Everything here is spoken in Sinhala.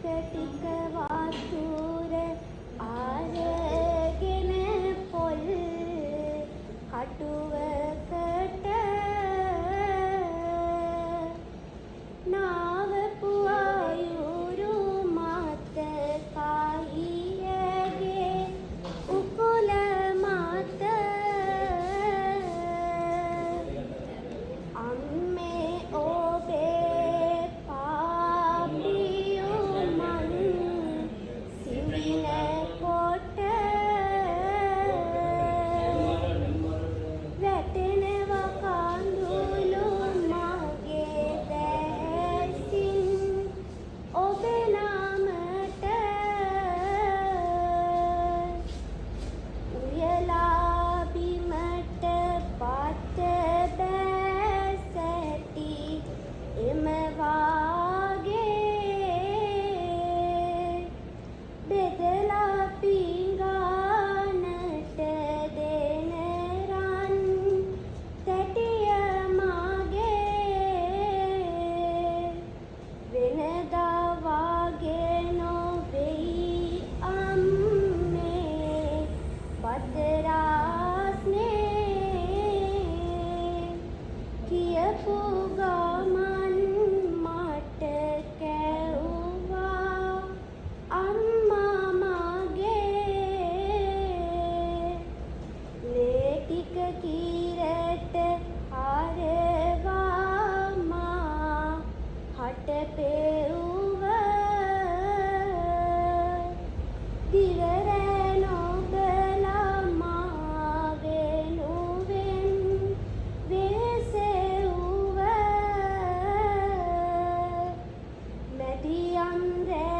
ටික වතුර ආරගෙන පොල් කටුවකට නාවපු අයුරු මත කහියගේ උකුල මත අම්මේ ඔබේ පාපියුමන් සිවිල කොට වැටෙනව කඳුළු මගේ දැසින් ඔබේ නාමට උයලා බිමට පත බැසැටි එම වාගේ බෙදලා පිඟානට දෙන රන් තැටිය මගේ වෙනදා වාගේ නොවෙයි අම්මේ බදරාස්නේ කියපු ගමන් මට කැවුවා අම්මා මගේ ලේ ටික කීරට හරවා මා හට පෙව්ව දිවරෑ නොබලා මා වෙනුවෙන් වෙසෙව්ව මැදියම් රෑ